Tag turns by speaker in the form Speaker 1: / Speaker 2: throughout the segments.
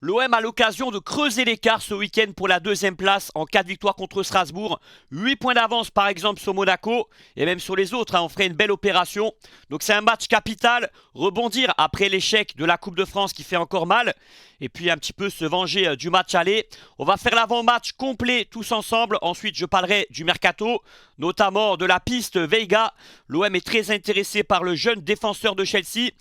Speaker 1: L'OM a l'occasion de creuser l'écart ce week-end pour la deuxième place en cas de victoire contre Strasbourg. 8 points d'avance par exemple sur Monaco et même sur les autres, on ferait une belle opération. Donc c'est un match capital, rebondir après l'échec de la Coupe de France qui fait encore mal. Et puis un petit peu se venger du match aller. On va faire l'avant-match complet tous ensemble. Ensuite je parlerai du mercato, notamment de la piste Veiga. L'OM est très intéressé par le jeune défenseur de Chelsea.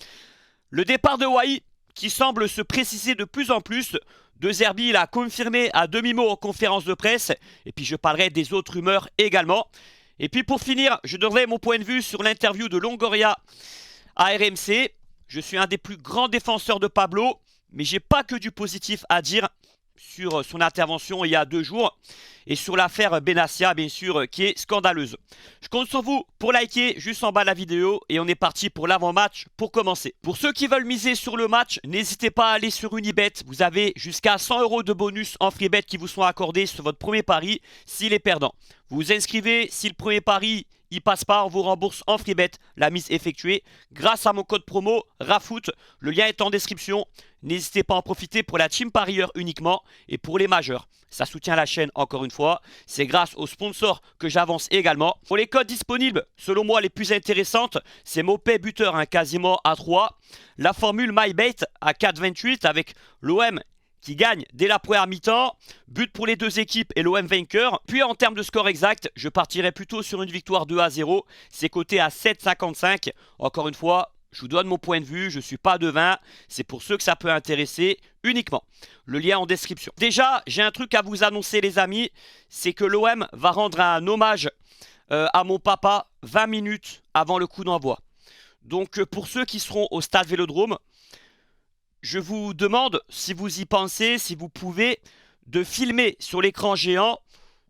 Speaker 1: Le départ de Wai qui semble se préciser de plus en plus. De Zerbi l'a confirmé à demi-mot en conférence de presse. Et puis je parlerai des autres rumeurs également. Et puis pour finir, je donnerai mon point de vue sur l'interview de Longoria à RMC. Je suis un des plus grands défenseurs de Pablo, mais j'ai pas que du positif à dire sur son intervention il y a 2 jours et sur l'affaire Benassia bien sûr qui est scandaleuse. Je compte sur vous pour liker juste en bas de la vidéo et on est parti pour l'avant-match pour commencer. Pour ceux qui veulent miser sur le match, n'hésitez pas à aller sur Unibet. Vous avez jusqu'à 100 € de bonus en free bet qui vous sont accordés sur votre premier pari s'il est perdant. Vous vous inscrivez, si le premier pari il passe pas, on vous rembourse en free bet la mise effectuée grâce à mon code promo RAFOOT. Le lien est en description. N'hésitez pas à en profiter pour la team parieur uniquement et pour les majeurs. Ça soutient la chaîne encore une fois. C'est grâce aux sponsors que j'avance également. Pour les codes disponibles, selon moi les plus intéressantes, c'est Mopé buteur quasiment à 3. La formule MyBet à 4,28 avec l'OM qui gagne dès la première mi-temps, but pour les deux équipes et l'OM vainqueur. Puis en termes de score exact, je partirai plutôt sur une victoire 2-0. C'est coté à 7,55. Encore une fois, je vous donne mon point de vue, je ne suis pas devin. C'est pour ceux que ça peut intéresser uniquement. Le lien en description. Déjà, j'ai un truc à vous annoncer les amis, c'est que l'OM va rendre un hommage à mon papa 20 minutes avant le coup d'envoi. Donc pour ceux qui seront au stade Vélodrome, je vous demande, si vous y pensez, si vous pouvez, de filmer sur l'écran géant,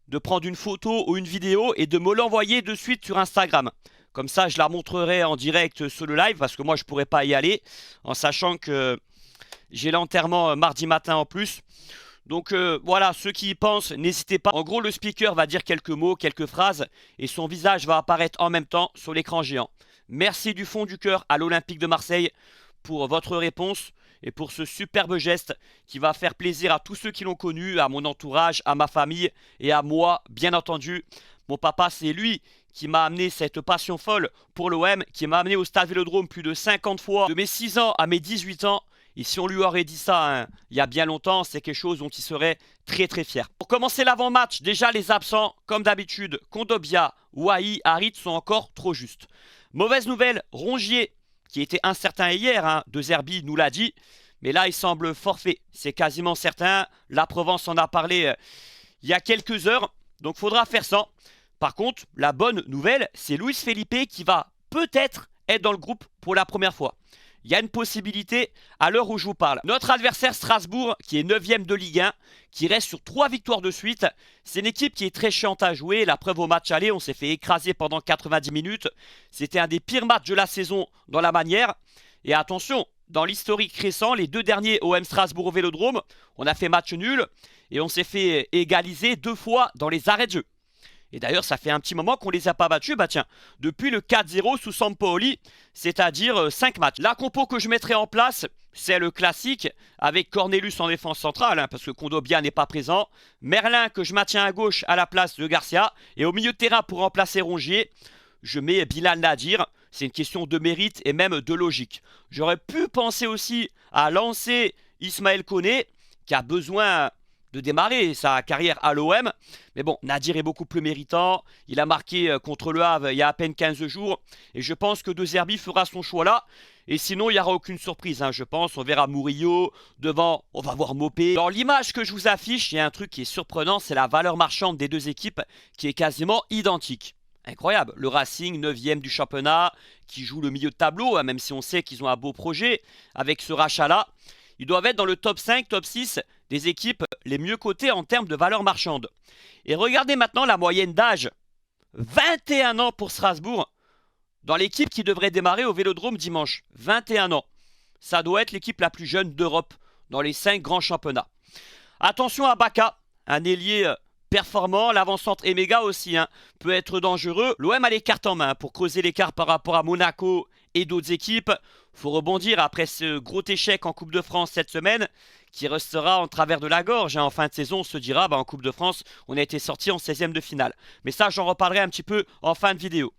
Speaker 1: de prendre une photo ou une vidéo et de me l'envoyer de suite sur Instagram. Comme ça, je la montrerai en direct sur le live parce que moi, je ne pourrais pas y aller en sachant que j'ai l'enterrement mardi matin en plus. Donc voilà, ceux qui y pensent, n'hésitez pas. En gros, le speaker va dire quelques mots, quelques phrases et son visage va apparaître en même temps sur l'écran géant. Merci du fond du cœur à l'Olympique de Marseille pour votre réponse et pour ce superbe geste qui va faire plaisir à tous ceux qui l'ont connu, à mon entourage, à ma famille et à moi, bien entendu. Mon papa, c'est lui qui m'a amené cette passion folle pour l'OM, qui m'a amené au stade Vélodrome plus de 50 fois, de mes 6 ans à mes 18 ans. Et si on lui aurait dit ça il y a bien longtemps, c'est quelque chose dont il serait très très fier. Pour commencer l'avant-match, déjà les absents, comme d'habitude, Kondogbia, Wai, Harit sont encore trop justes. Mauvaise nouvelle, Rongier, qui était incertain hier, De Zerbi nous l'a dit, mais là il semble forfait, c'est quasiment certain. La Provence en a parlé il y a quelques heures, donc il faudra faire ça. Par contre, la bonne nouvelle, c'est Luis Felipe qui va peut-être être dans le groupe pour la première fois. Il y a une possibilité à l'heure où je vous parle. Notre adversaire Strasbourg, qui est 9e de Ligue 1, qui reste sur 3 victoires de suite. C'est une équipe qui est très chiante à jouer. La preuve au match aller, on s'est fait écraser pendant 90 minutes. C'était un des pires matchs de la saison dans la manière. Et attention, dans l'historique récent, les 2 derniers OM Strasbourg au Vélodrome, on a fait match nul et on s'est fait égaliser 2 fois dans les arrêts de jeu. Et d'ailleurs, ça fait un petit moment qu'on les a pas battus. Bah tiens, depuis le 4-0 sous Sampaoli, c'est-à-dire 5 matchs. La compo que je mettrai en place, c'est le classique, avec Cornelius en défense centrale, parce que Kondogbia n'est pas présent. Merlin que je maintiens à gauche à la place de Garcia. Et au milieu de terrain pour remplacer Rongier, je mets Bilal Nadir. C'est une question de mérite et même de logique. J'aurais pu penser aussi à lancer Ismaël Koné, qui a besoin de démarrer sa carrière à l'OM. Mais bon, Nadir est beaucoup plus méritant. Il a marqué contre le Havre il y a à peine 15 jours. Et je pense que De Zerbi fera son choix là. Et sinon, il n'y aura aucune surprise, je pense. On verra Murillo. Devant, on va voir Mopé. Dans l'image que je vous affiche, il y a un truc qui est surprenant. C'est la valeur marchande des deux équipes qui est quasiment identique. Incroyable. Le Racing, 9e du championnat, qui joue le milieu de tableau, même si on sait qu'ils ont un beau projet avec ce rachat-là. Ils doivent être dans le top 5, top 6 des équipes les mieux cotées en termes de valeur marchande. Et regardez maintenant la moyenne d'âge. 21 ans pour Strasbourg dans l'équipe qui devrait démarrer au Vélodrome dimanche. 21 ans. Ça doit être l'équipe la plus jeune d'Europe dans les 5 grands championnats. Attention à Baka, un ailier performant. L'avant-centre Emega aussi peut être dangereux. L'OM a les cartes en main pour creuser l'écart par rapport à Monaco et d'autres équipes. Faut rebondir après ce gros échec en Coupe de France cette semaine, qui restera en travers de la gorge. En fin de saison, on se dira, en Coupe de France, on a été sorti en 16e de finale. Mais ça, j'en reparlerai un petit peu en fin de vidéo.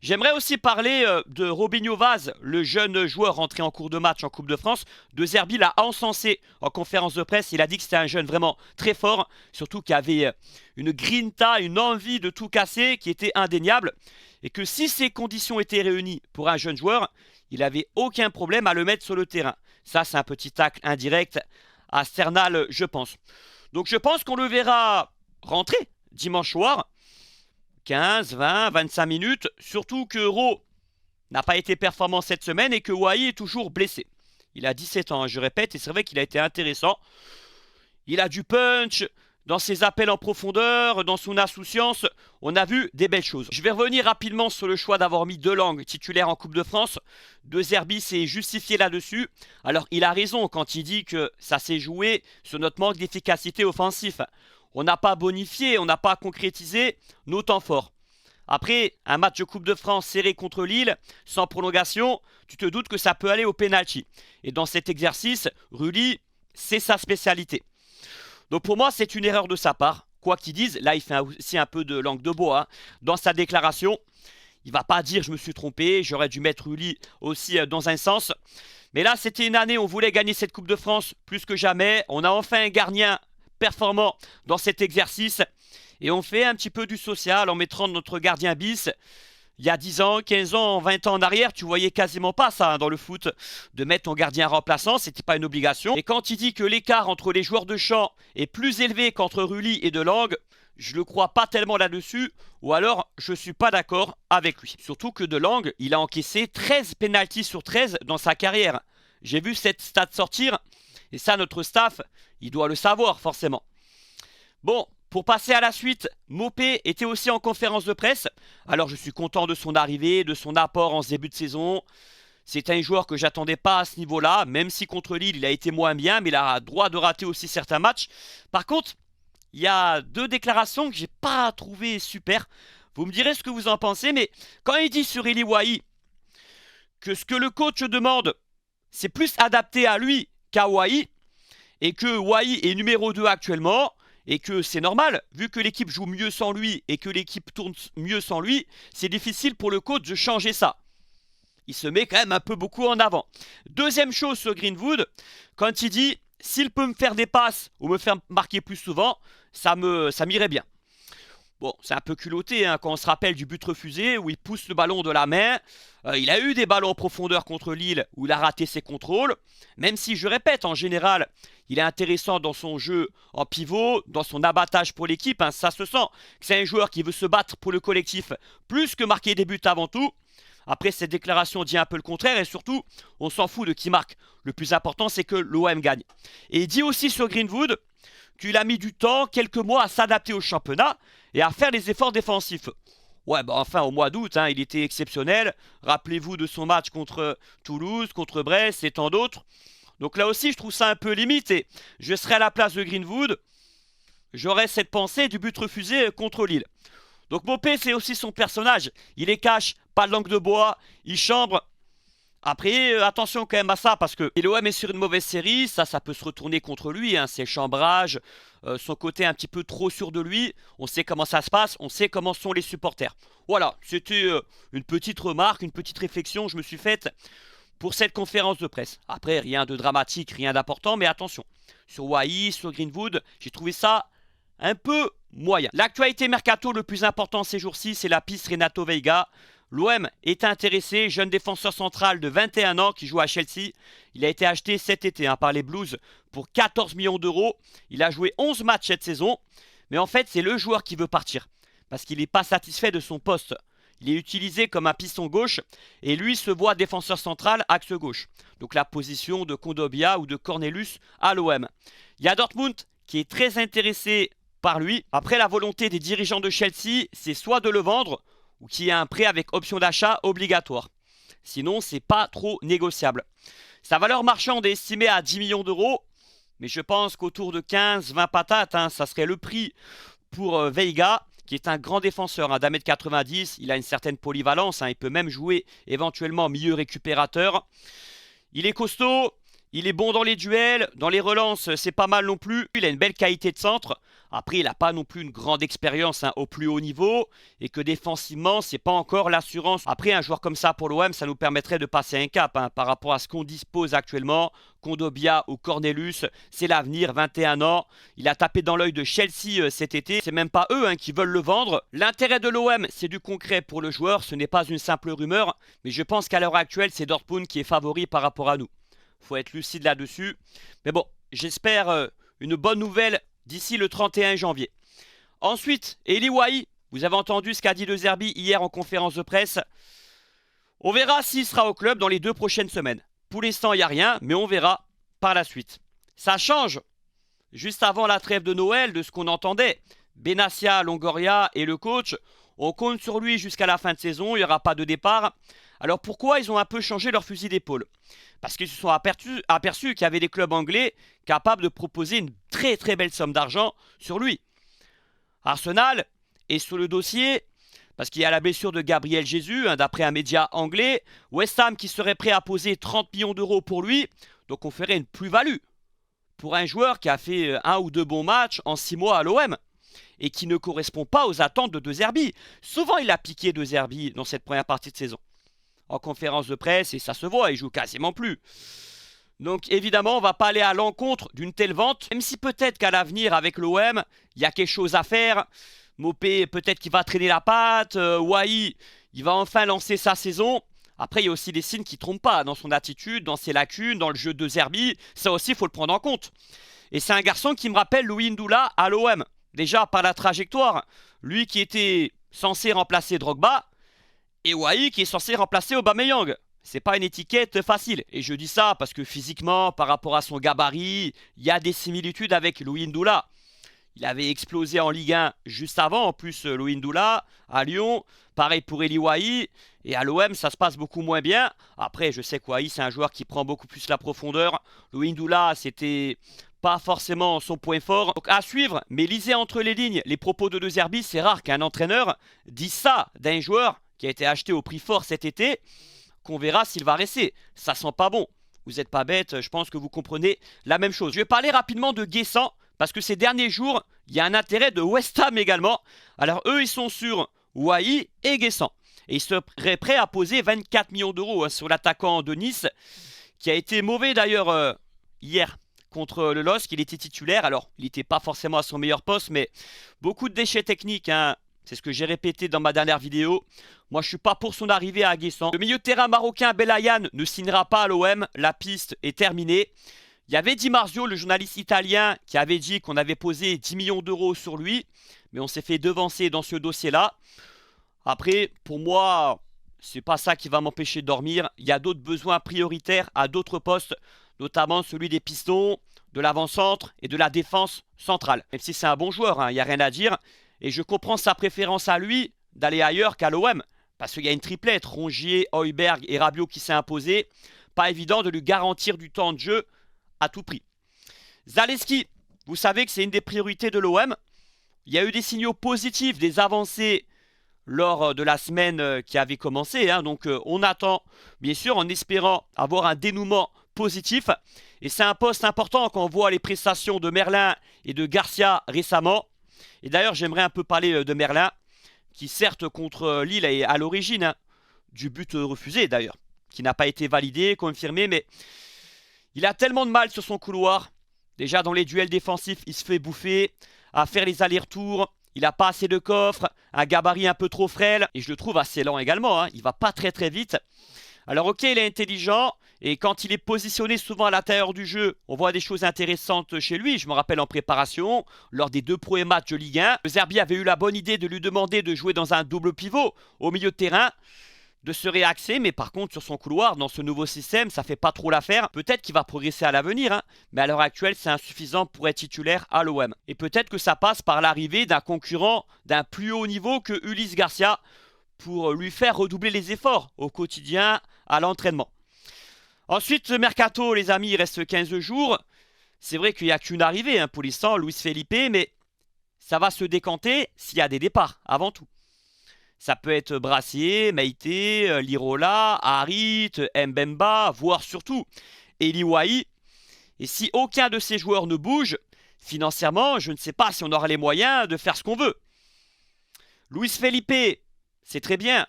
Speaker 1: J'aimerais aussi parler de Robinho Vaz, le jeune joueur rentré en cours de match en Coupe de France. De Zerbi l'a encensé en conférence de presse. Il a dit que c'était un jeune vraiment très fort, surtout qu'il avait une grinta, une envie de tout casser qui était indéniable. Et que si ces conditions étaient réunies pour un jeune joueur, il n'avait aucun problème à le mettre sur le terrain. Ça, c'est un petit tacle indirect à Sternal, je pense. Donc je pense qu'on le verra rentrer dimanche soir. 15, 20, 25 minutes. Surtout que Ro n'a pas été performant cette semaine et que Wai est toujours blessé. Il a 17 ans, je répète, et c'est vrai qu'il a été intéressant. Il a du punch dans ses appels en profondeur, dans son insouciance. On a vu des belles choses. Je vais revenir rapidement sur le choix d'avoir mis Delangue titulaire en Coupe de France. De Zerbi s'est justifié là-dessus. Alors il a raison quand il dit que ça s'est joué sur notre manque d'efficacité offensif. On n'a pas bonifié, on n'a pas concrétisé nos temps forts. Après, un match de Coupe de France serré contre Lille, sans prolongation, tu te doutes que ça peut aller au pénalty. Et dans cet exercice, Rulli, c'est sa spécialité. Donc pour moi, c'est une erreur de sa part. Quoi qu'il dise, là il fait aussi un peu de langue de bois dans sa déclaration. Il ne va pas dire je me suis trompé, j'aurais dû mettre Rulli aussi dans un sens. Mais là, c'était une année où on voulait gagner cette Coupe de France plus que jamais. On a enfin un gardien performant dans cet exercice. Et on fait un petit peu du social en mettant notre gardien bis. Il y a 10 ans, 15 ans, 20 ans en arrière, tu voyais quasiment pas ça dans le foot. De mettre ton gardien remplaçant, c'était pas une obligation. Et quand il dit que l'écart entre les joueurs de champ est plus élevé qu'entre Rulli et Delangue, je le crois pas tellement là-dessus, ou alors je suis pas d'accord avec lui. Surtout que Delangue, il a encaissé 13 pénaltys sur 13 dans sa carrière. J'ai vu cette stat sortir, et ça notre staff, il doit le savoir forcément. Bon, pour passer à la suite, Mopé était aussi en conférence de presse. Alors je suis content de son arrivée, de son apport en ce début de saison. C'est un joueur que j'attendais pas à ce niveau-là, même si contre Lille il a été moins bien, mais il a droit de rater aussi certains matchs. Par contre, il y a deux déclarations que j'ai pas trouvées super. Vous me direz ce que vous en pensez, mais quand il dit sur Eli Wai que ce que le coach demande, c'est plus adapté à lui qu'à Wai, et que Wai est numéro 2 actuellement, et que c'est normal, vu que l'équipe joue mieux sans lui et que l'équipe tourne mieux sans lui, c'est difficile pour le coach de changer ça. Il se met quand même un peu beaucoup en avant. Deuxième chose sur Greenwood, quand il dit « s'il peut me faire des passes ou me faire marquer plus souvent, ça m'irait bien ». Bon, c'est un peu culotté quand on se rappelle du but refusé où il pousse le ballon de la main. Il a eu des ballons en profondeur contre Lille où il a raté ses contrôles. Même si, je répète, en général, il est intéressant dans son jeu en pivot, dans son abattage pour l'équipe. Ça se sent que c'est un joueur qui veut se battre pour le collectif plus que marquer des buts avant tout. Après, cette déclaration dit un peu le contraire et surtout, on s'en fout de qui marque. Le plus important, c'est que l'OM gagne. Et il dit aussi sur Greenwood qu'il a mis du temps, quelques mois, à s'adapter au championnat et à faire les efforts défensifs. Ouais, enfin, au mois d'août, il était exceptionnel. Rappelez-vous de son match contre Toulouse, contre Brest et tant d'autres. Donc là aussi, je trouve ça un peu limite et je serais à la place de Greenwood. J'aurais cette pensée du but refusé contre Lille. Donc Mopé, c'est aussi son personnage. Il est cash, pas de langue de bois, il chambre. Après, attention quand même à ça, parce que l'OM est sur une mauvaise série, ça peut se retourner contre lui, ses chambrages, son côté un petit peu trop sûr de lui, on sait comment ça se passe, on sait comment sont les supporters. Voilà, c'était une petite remarque, une petite réflexion que je me suis faite pour cette conférence de presse. Après, rien de dramatique, rien d'important, mais attention, sur Wai, sur Greenwood, j'ai trouvé ça un peu moyen. L'actualité mercato le plus important ces jours-ci, c'est la piste Renato Veiga. L'OM est intéressé, jeune défenseur central de 21 ans qui joue à Chelsea. Il a été acheté cet été par les Blues pour 14 millions d'euros. Il a joué 11 matchs cette saison. Mais en fait, c'est le joueur qui veut partir. Parce qu'il n'est pas satisfait de son poste. Il est utilisé comme un piston gauche. Et lui se voit défenseur central axe gauche. Donc la position de Kondogbia ou de Cornelius à l'OM. Il y a Dortmund qui est très intéressé par lui. Après, la volonté des dirigeants de Chelsea, c'est soit de le vendre ou qu'il y ait un prêt avec option d'achat obligatoire. Sinon, c'est pas trop négociable. Sa valeur marchande est estimée à 10 millions d'euros, mais je pense qu'autour de 15-20 patates, ça serait le prix pour Veiga, qui est un grand défenseur d'1 m 90. Il a une certaine polyvalence, il peut même jouer éventuellement milieu récupérateur. Il est costaud, il est bon dans les duels, dans les relances, c'est pas mal non plus. Il a une belle qualité de centre. Après, il n'a pas non plus une grande expérience au plus haut niveau. Et que défensivement, c'est pas encore l'assurance. Après, un joueur comme ça pour l'OM, ça nous permettrait de passer un cap par rapport à ce qu'on dispose actuellement. Kondogbia ou Cornelius, c'est l'avenir, 21 ans. Il a tapé dans l'œil de Chelsea cet été. C'est même pas eux qui veulent le vendre. L'intérêt de l'OM, c'est du concret pour le joueur. Ce n'est pas une simple rumeur. Mais je pense qu'à l'heure actuelle, c'est Dortmund qui est favori par rapport à nous. Faut être lucide là-dessus. Mais bon, j'espère une bonne nouvelle d'ici le 31 janvier. Ensuite, Eli Wahi, vous avez entendu ce qu'a dit De Zerbi hier en conférence de presse. On verra s'il sera au club dans les 2 prochaines semaines. Pour l'instant, il n'y a rien, mais on verra par la suite. Ça change. Juste avant la trêve de Noël, de ce qu'on entendait, Benassia, Longoria et le coach, on compte sur lui jusqu'à la fin de saison, il n'y aura pas de départ. Alors pourquoi ils ont un peu changé leur fusil d'épaule? Parce qu'ils se sont aperçus qu'il y avait des clubs anglais capables de proposer une très très belle somme d'argent sur lui. Arsenal est sur le dossier parce qu'il y a la blessure de Gabriel Jesus, d'après un média anglais. West Ham qui serait prêt à poser 30 millions d'euros pour lui. Donc on ferait une plus-value pour un joueur qui a fait 1 ou 2 bons matchs en 6 mois à l'OM et qui ne correspond pas aux attentes de De Zerbi. Souvent il a piqué De Zerbi dans cette première partie de saison. En conférence de presse, et ça se voit, il joue quasiment plus. Donc évidemment, on ne va pas aller à l'encontre d'une telle vente, même si peut-être qu'à l'avenir, avec l'OM, il y a quelque chose à faire. Mopé, peut-être qu'il va traîner la patte. Wahi, il va enfin lancer sa saison. Après, il y a aussi des signes qui ne trompent pas dans son attitude, dans ses lacunes, dans le jeu de Zerbi. Ça aussi, il faut le prendre en compte. Et c'est un garçon qui me rappelle Louis Ndoula à l'OM. Déjà par la trajectoire. Lui qui était censé remplacer Drogba. Et Wahi qui est censé remplacer Aubameyang. C'est pas une étiquette facile. Et je dis ça parce que physiquement, par rapport à son gabarit, il y a des similitudes avec Louis Ndoula. Il avait explosé en Ligue 1 juste avant, en plus Louis Ndoula, à Lyon. Pareil pour Eli Wahi. Et à l'OM, ça se passe beaucoup moins bien. Après, je sais que Wahi, c'est un joueur qui prend beaucoup plus la profondeur. Louis Ndoula, c'était pas forcément son point fort. Donc à suivre, mais lisez entre les lignes les propos de De Zerbi. C'est rare qu'un entraîneur dise ça d'un joueur qui a été acheté au prix fort cet été, qu'on verra s'il va rester. Ça sent pas bon. Vous n'êtes pas bête, je pense que vous comprenez la même chose. Je vais parler rapidement de Guessant, parce que ces derniers jours, il y a un intérêt de West Ham également. Alors eux, ils sont sur Wahi et Guessant. Et ils seraient prêts à poser 24 millions d'euros sur l'attaquant de Nice, qui a été mauvais d'ailleurs hier contre le LOSC. Il était titulaire, alors il n'était pas forcément à son meilleur poste, mais beaucoup de déchets techniques, C'est ce que j'ai répété dans ma dernière vidéo. Moi, je ne suis pas pour son arrivée à Guessant. Le milieu de terrain marocain Belayan ne signera pas à l'OM. La piste est terminée. Il y avait Di Marzio, le journaliste italien, qui avait dit qu'on avait posé 10 millions d'euros sur lui. Mais on s'est fait devancer dans ce dossier-là. Après, pour moi, c'est pas ça qui va m'empêcher de dormir. Il y a d'autres besoins prioritaires à d'autres postes, notamment celui des pistons, de l'avant-centre et de la défense centrale. Même si c'est un bon joueur, il n'y a rien à dire. Et je comprends sa préférence à lui d'aller ailleurs qu'à l'OM. Parce qu'il y a une triplette, Rongier, Højbjerg et Rabiot qui s'est imposée. Pas évident de lui garantir du temps de jeu à tout prix. Zalewski, vous savez que c'est une des priorités de l'OM. Il y a eu des signaux positifs, des avancées lors de la semaine qui avait commencé. Donc on attend, bien sûr, en espérant avoir un dénouement positif. Et c'est un poste important quand on voit les prestations de Merlin et de Garcia récemment. Et d'ailleurs, j'aimerais un peu parler de Merlin, qui certes contre Lille est à l'origine du but refusé d'ailleurs, qui n'a pas été validé, confirmé, mais il a tellement de mal sur son couloir. Déjà dans les duels défensifs, il se fait bouffer, à faire les allers-retours, il n'a pas assez de coffre, un gabarit un peu trop frêle, et je le trouve assez lent également, il va pas très très vite. Alors ok, il est intelligent, et quand il est positionné souvent à l'intérieur du jeu, on voit des choses intéressantes chez lui. Je me rappelle en préparation, lors des 2 premiers matchs de Ligue 1, Zerbi avait eu la bonne idée de lui demander de jouer dans un double pivot au milieu de terrain, de se réaxer, mais par contre sur son couloir, dans ce nouveau système, ça fait pas trop l'affaire. Peut-être qu'il va progresser à l'avenir, mais à l'heure actuelle, c'est insuffisant pour être titulaire à l'OM. Et peut-être que ça passe par l'arrivée d'un concurrent d'un plus haut niveau que Ulysse Garcia, pour lui faire redoubler les efforts au quotidien à l'entraînement. Ensuite, mercato, les amis, il reste 15 jours. C'est vrai qu'il n'y a qu'une arrivée pour l'instant, Luis Felipe, mais ça va se décanter s'il y a des départs, avant tout. Ça peut être Brassier, Meïté, Lirola, Harit, Mbemba, voire surtout Eliwahi. Et si aucun de ces joueurs ne bouge, financièrement, je ne sais pas si on aura les moyens de faire ce qu'on veut. Luis Felipe, c'est très bien.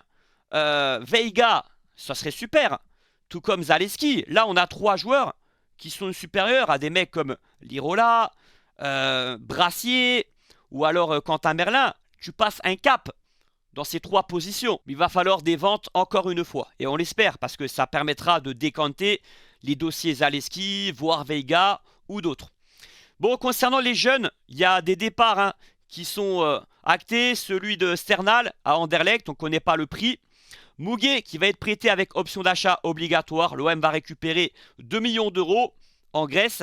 Speaker 1: Veiga, ça serait super. Tout comme Zaleski. Là, on a 3 joueurs qui sont supérieurs à des mecs comme Lirola, Brassier ou alors Quentin Merlin. Tu passes un cap dans ces 3 positions. Il va falloir des ventes encore une fois. Et on l'espère parce que ça permettra de décanter les dossiers Zaleski, voire Veiga ou d'autres. Bon, concernant les jeunes, il y a des départs qui sont actés. Celui de Sternal à Anderlecht, on ne connaît pas le prix. Muguet qui va être prêté avec option d'achat obligatoire. L'OM va récupérer 2 millions d'euros en Grèce.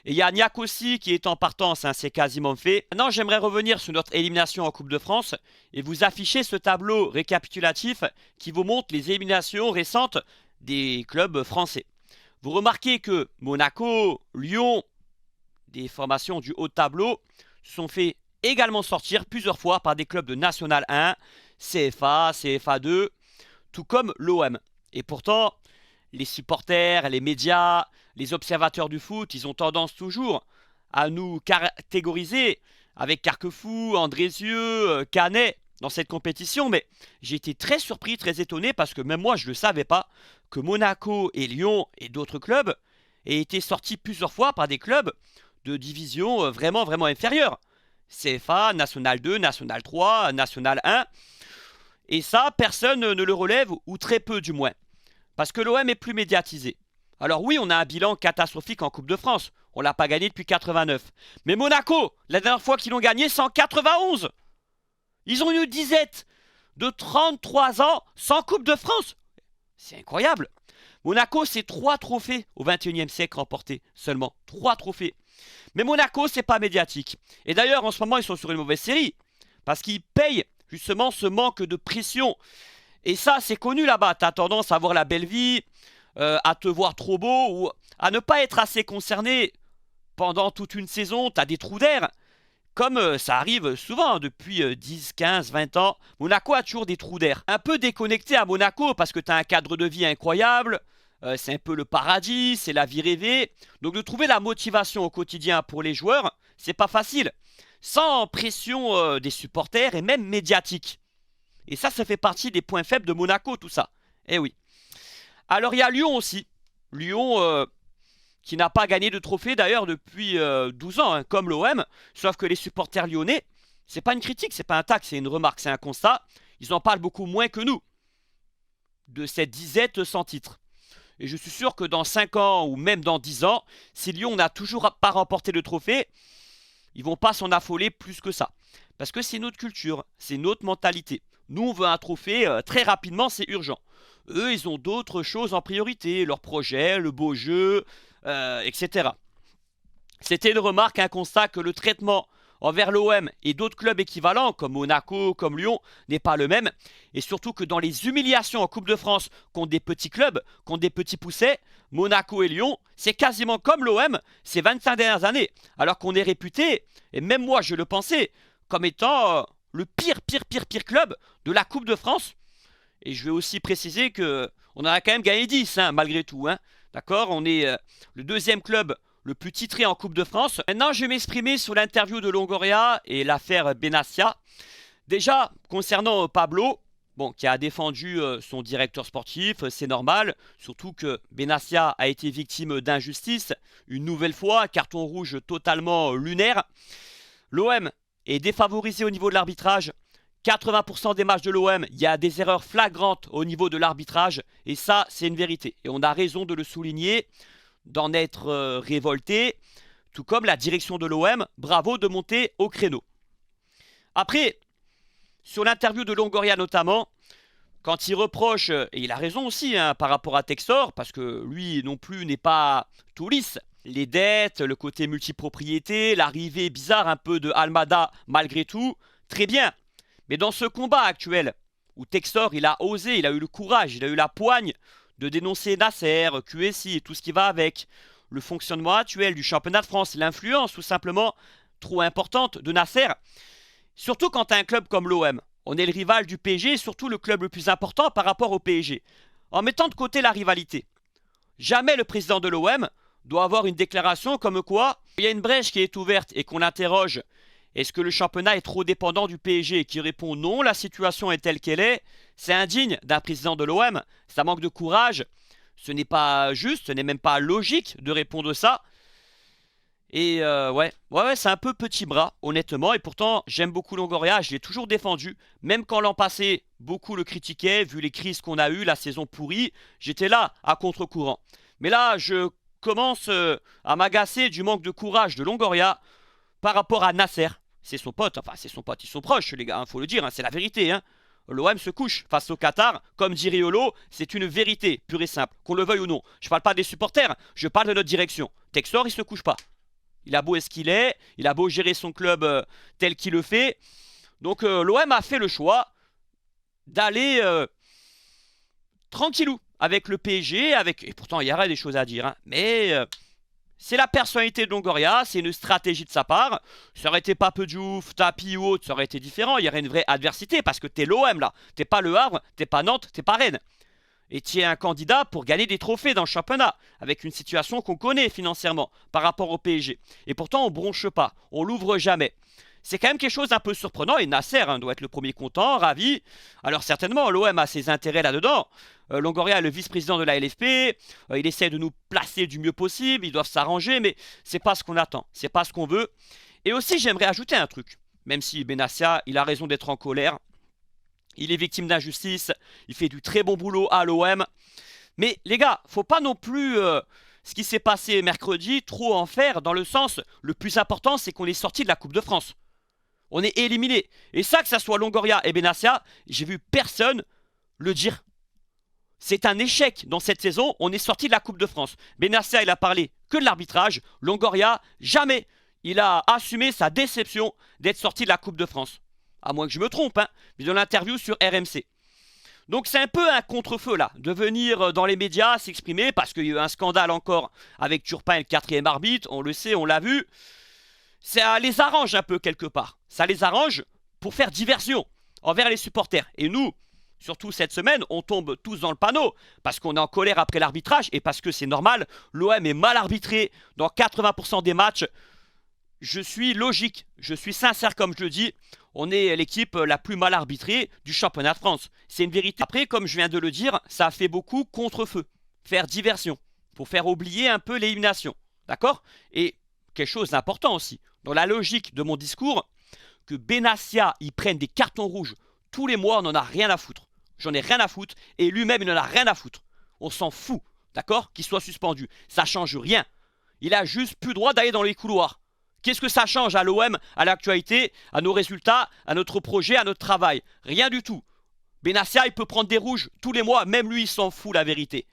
Speaker 1: Et il y a Niakossi qui est en partance, c'est quasiment fait. Maintenant, j'aimerais revenir sur notre élimination en Coupe de France et vous afficher ce tableau récapitulatif qui vous montre les éliminations récentes des clubs français. Vous remarquez que Monaco, Lyon, des formations du haut de tableau, se sont fait également sortir plusieurs fois par des clubs de National 1, CFA, CFA 2, tout comme l'OM. Et pourtant, les supporters, les médias, les observateurs du foot, ils ont tendance toujours à nous catégoriser avec Carquefou, Andrézieux, Canet dans cette compétition. Mais j'ai été très surpris, très étonné parce que même moi, je ne le savais pas que Monaco et Lyon et d'autres clubs aient été sortis plusieurs fois par des clubs de division vraiment inférieure. CFA, National 2, National 3, National 1. Et ça, personne ne le relève, ou très peu du moins. Parce que l'OM est plus médiatisé. Alors oui, on a un bilan catastrophique en Coupe de France. On ne l'a pas gagné depuis 89. Mais Monaco, la dernière fois qu'ils l'ont gagné, c'est en 91. Ils ont une disette de 33 ans sans Coupe de France. C'est incroyable. Monaco, c'est 3 trophées au 21e siècle remportés. Seulement 3 trophées. Mais Monaco, c'est pas médiatique. Et d'ailleurs, en ce moment, ils sont sur une mauvaise série. Parce qu'ils payent justement ce manque de pression. Et ça, c'est connu là-bas. Tu as tendance à avoir la belle vie, à te voir trop beau ou à ne pas être assez concerné pendant toute une saison. Tu as des trous d'air. Comme ça arrive souvent depuis 10, 15, 20 ans. Monaco a toujours des trous d'air. Un peu déconnecté à Monaco parce que tu as un cadre de vie incroyable. C'est un peu le paradis, c'est la vie rêvée. Donc de trouver la motivation au quotidien pour les joueurs, c'est pas facile. Sans pression des supporters et même médiatique. Et ça fait partie des points faibles de Monaco, tout ça. Eh oui. Alors il y a Lyon aussi. Lyon qui n'a pas gagné de trophée d'ailleurs depuis 12 ans, comme l'OM. Sauf que les supporters lyonnais, c'est pas une critique, c'est pas un tac, c'est une remarque, c'est un constat. Ils en parlent beaucoup moins que nous. De cette disette sans titre. Et je suis sûr que dans 5 ans ou même dans 10 ans, si Lyon n'a toujours pas remporté le trophée, ils vont pas s'en affoler plus que ça. Parce que c'est notre culture, c'est notre mentalité. Nous, on veut un trophée très rapidement, c'est urgent. Eux, ils ont d'autres choses en priorité, leur projet, le beau jeu, etc. C'était une remarque, un constat que le traitement envers l'OM et d'autres clubs équivalents comme Monaco, comme Lyon, n'est pas le même. Et surtout que dans les humiliations en Coupe de France contre des petits clubs, contre des petits poussets, Monaco et Lyon, c'est quasiment comme l'OM ces 25 dernières années. Alors qu'on est réputé, et même moi je le pensais, comme étant le pire club de la Coupe de France. Et je vais aussi préciser que on a quand même gagné 10 malgré tout. D'accord, on est le deuxième club le plus titré en Coupe de France. Maintenant, je vais m'exprimer sur l'interview de Longoria et l'affaire Benassia. Déjà, concernant Pablo, qui a défendu son directeur sportif, c'est normal. Surtout que Benassia a été victime d'injustice. Une nouvelle fois, carton rouge totalement lunaire. L'OM est défavorisé au niveau de l'arbitrage. 80% des matchs de l'OM, il y a des erreurs flagrantes au niveau de l'arbitrage. Et ça, c'est une vérité. Et on a raison de le souligner, d'en être révolté, tout comme la direction de l'OM, bravo de monter au créneau. Après, sur l'interview de Longoria notamment, quand il reproche, et il a raison aussi par rapport à Textor, parce que lui non plus n'est pas tout lisse, les dettes, le côté multipropriété, l'arrivée bizarre un peu de Almada malgré tout, très bien. Mais dans ce combat actuel, où Textor il a osé, il a eu le courage, il a eu la poigne de dénoncer Nasser, QSI et tout ce qui va avec, le fonctionnement actuel du championnat de France, l'influence tout simplement trop importante de Nasser, surtout quand tu as un club comme l'OM. On est le rival du PSG et surtout le club le plus important par rapport au PSG. En mettant de côté la rivalité, jamais le président de l'OM doit avoir une déclaration comme quoi il y a une brèche qui est ouverte et qu'on interroge. Est-ce que le championnat est trop dépendant du PSG? Qui répond non, la situation est telle qu'elle est. C'est indigne d'un président de l'OM, ça manque de courage. Ce n'est pas juste, ce n'est même pas logique de répondre ça. Et ouais, c'est un peu petit bras, honnêtement. Et pourtant, j'aime beaucoup Longoria, je l'ai toujours défendu. Même quand l'an passé, beaucoup le critiquaient, vu les crises qu'on a eues, la saison pourrie, j'étais là, à contre-courant. Mais là, je commence à m'agacer du manque de courage de Longoria par rapport à Nasser. C'est son pote, enfin c'est son pote, ils sont proches les gars, faut le dire, c'est la vérité. L'OM se couche face au Qatar, comme dit Riolo, c'est une vérité pure et simple, qu'on le veuille ou non. Je parle pas des supporters, je parle de notre direction. Textor, il se couche pas. Il a beau être ce qu'il est, il a beau gérer son club tel qu'il le fait. Donc l'OM a fait le choix d'aller tranquillou avec le PSG, et pourtant il y aurait des choses à dire, mais c'est la personnalité de Longoria, c'est une stratégie de sa part. Ça aurait été Pape Diouf, Tapi ou autre, ça aurait été différent. Il y aurait une vraie adversité parce que t'es l'OM là. T'es pas Le Havre, t'es pas Nantes, t'es pas Rennes. Et tu es un candidat pour gagner des trophées dans le championnat, avec une situation qu'on connaît financièrement par rapport au PSG. Et pourtant, on bronche pas, on l'ouvre jamais. C'est quand même quelque chose d'un peu surprenant, et Nasser doit être le premier content, ravi. Alors certainement, l'OM a ses intérêts là-dedans. Longoria est le vice-président de la LFP, il essaie de nous placer du mieux possible, ils doivent s'arranger, mais c'est pas ce qu'on attend, c'est pas ce qu'on veut. Et aussi, j'aimerais ajouter un truc, même si Benassia, il a raison d'être en colère. Il est victime d'injustice, il fait du très bon boulot à l'OM. Mais les gars, faut pas non plus ce qui s'est passé mercredi trop en faire, dans le sens, le plus important c'est qu'on est sorti de la Coupe de France. On est éliminé. Et ça, que ça soit Longoria et Benassia, j'ai vu personne le dire. C'est un échec dans cette saison, on est sorti de la Coupe de France. Benassia, il a parlé que de l'arbitrage. Longoria, jamais il a assumé sa déception d'être sorti de la Coupe de France. À moins que je me trompe, mais dans l'interview sur RMC. Donc c'est un peu un contre-feu là, de venir dans les médias s'exprimer, parce qu'il y a eu un scandale encore avec Turpin et le quatrième arbitre, on le sait, on l'a vu. Ça les arrange un peu quelque part. Ça les arrange pour faire diversion envers les supporters. Et nous, surtout cette semaine, on tombe tous dans le panneau parce qu'on est en colère après l'arbitrage et parce que c'est normal, l'OM est mal arbitré dans 80% des matchs. Je suis logique, je suis sincère comme je le dis. On est l'équipe la plus mal arbitrée du championnat de France. C'est une vérité. Après, comme je viens de le dire, ça a fait beaucoup contre-feu. Faire diversion. Pour faire oublier un peu l'élimination. D'accord? Et quelque chose d'important aussi. Dans la logique de mon discours, que Benassia y prenne des cartons rouges tous les mois, on n'en a rien à foutre. J'en ai rien à foutre. Et lui-même, il n'en a rien à foutre. On s'en fout. D'accord? Qu'il soit suspendu. Ça change rien. Il a juste plus droit d'aller dans les couloirs. Qu'est-ce que ça change à l'OM, à l'actualité, à nos résultats, à notre projet, à notre travail? Rien du tout. Benassia, il peut prendre des rouges tous les mois, même lui, il s'en fout, la vérité.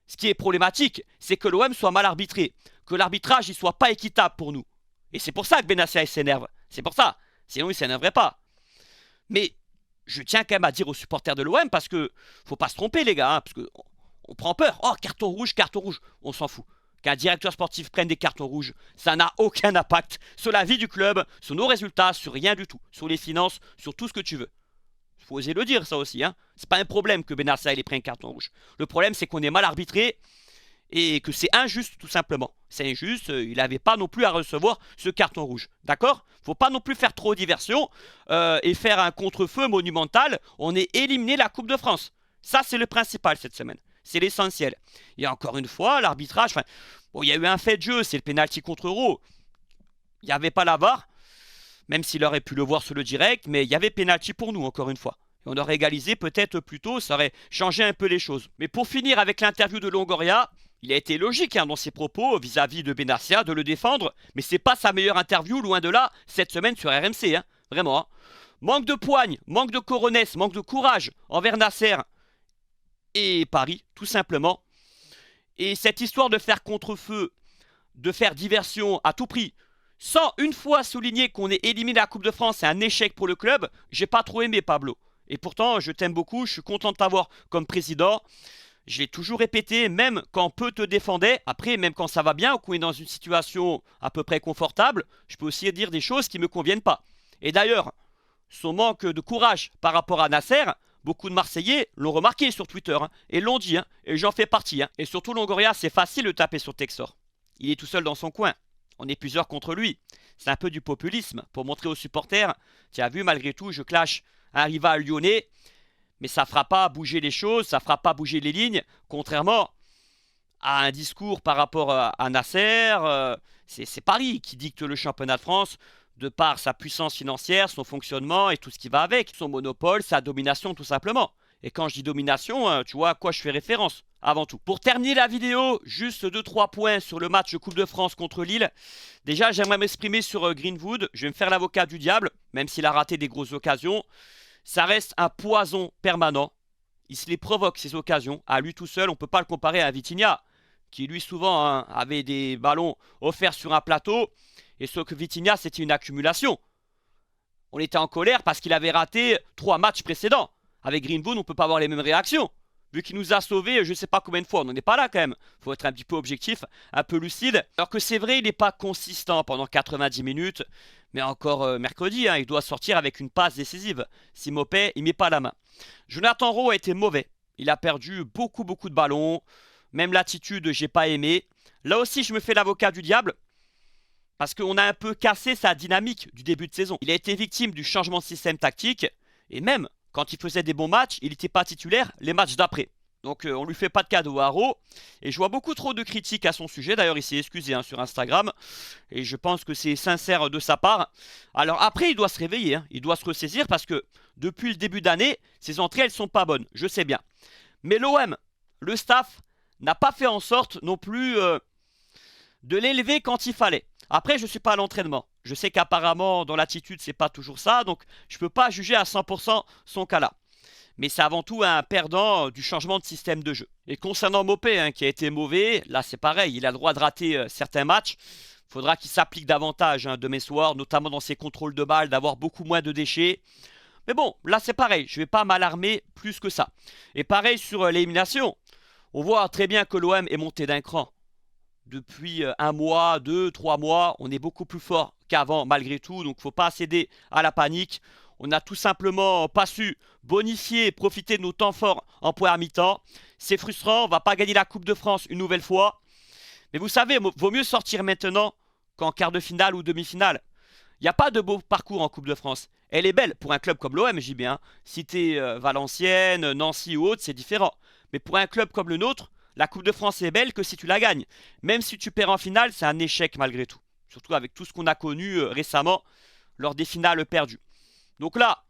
Speaker 1: Ce qui est problématique, c'est que l'OM soit mal arbitré, que l'arbitrage ne soit pas équitable pour nous. Et c'est pour ça que Benassia s'énerve. C'est pour ça. Sinon, il ne s'énerverait pas. Mais je tiens quand même à dire aux supporters de l'OM, parce que faut pas se tromper, les gars, parce qu'on prend peur. Oh, carton rouge, on s'en fout. Qu'un directeur sportif prenne des cartons rouges, ça n'a aucun impact sur la vie du club, sur nos résultats, sur rien du tout, sur les finances, sur tout ce que tu veux. Il faut oser le dire ça aussi, C'est pas un problème que Benassia ait pris un carton rouge. Le problème c'est qu'on est mal arbitré et que c'est injuste tout simplement. C'est injuste, il n'avait pas non plus à recevoir ce carton rouge. D'accord? Faut pas non plus faire trop diversion et faire un contre-feu monumental. On est éliminé de la Coupe de France. Ça c'est le principal cette semaine. C'est l'essentiel. Et encore une fois, l'arbitrage, il y a eu un fait de jeu, c'est le pénalty contre Euro. Il n'y avait pas la VAR, même s'il aurait pu le voir sur le direct, mais il y avait pénalty pour nous, encore une fois. Et on aurait égalisé peut-être plus tôt, ça aurait changé un peu les choses. Mais pour finir avec l'interview de Longoria, il a été logique dans ses propos vis-à-vis de Benassia de le défendre, mais c'est pas sa meilleure interview, loin de là, cette semaine sur RMC, vraiment. Manque de poigne, manque de coronesse, manque de courage envers Nasser et Paris, tout simplement. Et cette histoire de faire contre-feu, de faire diversion à tout prix, sans une fois souligner qu'on est éliminé de la Coupe de France, c'est un échec pour le club, j'ai pas trop aimé Pablo. Et pourtant, je t'aime beaucoup, je suis content de t'avoir comme président. Je l'ai toujours répété, même quand peu te défendait, après, même quand ça va bien, ou qu'on est dans une situation à peu près confortable, je peux aussi dire des choses qui ne me conviennent pas. Et d'ailleurs, son manque de courage par rapport à Nasser. Beaucoup de Marseillais l'ont remarqué sur Twitter et l'ont dit, et j'en fais partie. Et surtout Longoria, c'est facile de taper sur Textor. Il est tout seul dans son coin. On est plusieurs contre lui. C'est un peu du populisme pour montrer aux supporters, tu as vu, malgré tout, je clash un rival lyonnais, mais ça ne fera pas bouger les choses, ça ne fera pas bouger les lignes, contrairement à un discours par rapport à Nasser. C'est Paris qui dicte le championnat de France de par sa puissance financière, son fonctionnement et tout ce qui va avec, son monopole, sa domination tout simplement. Et quand je dis domination, tu vois à quoi je fais référence avant tout. Pour terminer la vidéo, juste 2-3 points sur le match de Coupe de France contre Lille. Déjà, j'aimerais m'exprimer sur Greenwood. Je vais me faire l'avocat du diable, même s'il a raté des grosses occasions. Ça reste un poison permanent. Il se les provoque, ces occasions. À lui tout seul, on ne peut pas le comparer à Vitinha, qui lui souvent avait des ballons offerts sur un plateau. Et ce que Vitinha, c'était une accumulation. On était en colère parce qu'il avait raté 3 matchs précédents. Avec Greenwood, on ne peut pas avoir les mêmes réactions. Vu qu'il nous a sauvés, je ne sais pas combien de fois, on n'en est pas là quand même. Il faut être un petit peu objectif, un peu lucide. Alors que c'est vrai, il n'est pas consistant pendant 90 minutes. Mais encore mercredi, il doit sortir avec une passe décisive. Si Mopé, il ne met pas la main. Jonathan Rowe a été mauvais. Il a perdu beaucoup de ballons. Même l'attitude, j'ai pas aimé. Là aussi, je me fais l'avocat du diable. Parce qu'on a un peu cassé sa dynamique du début de saison. Il a été victime du changement de système tactique. Et même quand il faisait des bons matchs, il n'était pas titulaire les matchs d'après. Donc on lui fait pas de cadeau à Rowe. Et je vois beaucoup trop de critiques à son sujet. D'ailleurs, il s'est excusé sur Instagram. Et je pense que c'est sincère de sa part. Alors après, il doit se réveiller. Il doit se ressaisir parce que depuis le début d'année, ses entrées, elles sont pas bonnes. Je sais bien. Mais l'OM, le staff, n'a pas fait en sorte non plus de l'élever quand il fallait. Après, je ne suis pas à l'entraînement. Je sais qu'apparemment, dans l'attitude, c'est pas toujours ça. Donc, je ne peux pas juger à 100% son cas-là. Mais c'est avant tout un perdant du changement de système de jeu. Et concernant Mopé, qui a été mauvais, là c'est pareil. Il a le droit de rater certains matchs. Il faudra qu'il s'applique davantage demain soir, notamment dans ses contrôles de balles, d'avoir beaucoup moins de déchets. Mais bon, là c'est pareil. Je ne vais pas m'alarmer plus que ça. Et pareil sur l'élimination. On voit très bien que l'OM est monté d'un cran. Depuis 1 mois, 2, 3 mois, on est beaucoup plus fort qu'avant malgré tout. Donc il ne faut pas céder à la panique. On n'a tout simplement pas su bonifier et profiter de nos temps forts en première mi-temps. C'est frustrant, on ne va pas gagner la Coupe de France une nouvelle fois. Mais vous savez, vaut mieux sortir maintenant qu'en quart de finale ou demi-finale. Il n'y a pas de beau parcours en Coupe de France. Elle est belle pour un club comme l'OM, j'y bien. Si tu es Valenciennes, Nancy ou autre, c'est différent. Mais pour un club comme le nôtre, la Coupe de France est belle que si tu la gagnes. Même si tu perds en finale, c'est un échec malgré tout. Surtout avec tout ce qu'on a connu récemment lors des finales perdues. Donc là,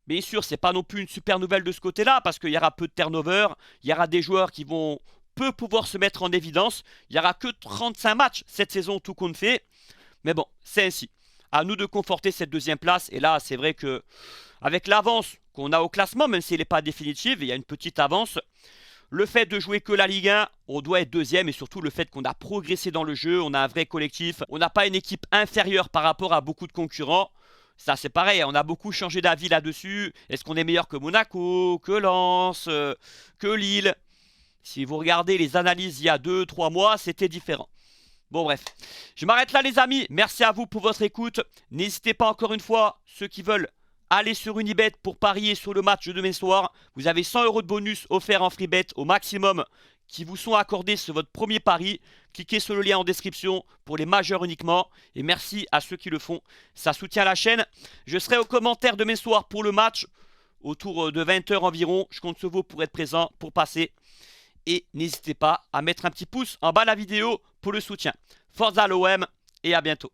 Speaker 1: bien sûr, c'est pas non plus une super nouvelle de ce côté-là parce qu'il y aura peu de turnover, il y aura des joueurs qui vont peu pouvoir se mettre en évidence. Il n'y aura que 35 matchs cette saison, tout compte fait. Mais bon, c'est ainsi. À nous de conforter cette deuxième place. Et là, c'est vrai que avec l'avance qu'on a au classement, même si elle n'est pas définitive, il y a une petite avance. Le fait de jouer que la Ligue 1, on doit être deuxième et surtout le fait qu'on a progressé dans le jeu, on a un vrai collectif, on n'a pas une équipe inférieure par rapport à beaucoup de concurrents. Ça c'est pareil, on a beaucoup changé d'avis là-dessus. Est-ce qu'on est meilleur que Monaco, que Lens, que Lille? Si vous regardez les analyses il y a 2-3 mois, c'était différent. Bon bref, je m'arrête là les amis, merci à vous pour votre écoute. N'hésitez pas encore une fois, ceux qui veulent aller sur Unibet pour parier sur le match de demain soir. Vous avez 100 € de bonus offerts en freebet au maximum qui vous sont accordés sur votre premier pari. Cliquez sur le lien en description pour les majeurs uniquement. Et merci à ceux qui le font. Ça soutient la chaîne. Je serai aux commentaires demain soir pour le match. Autour de 20 h environ. Je compte sur vous pour être présent, pour passer. Et n'hésitez pas à mettre un petit pouce en bas de la vidéo pour le soutien. Forza l'OM et à bientôt.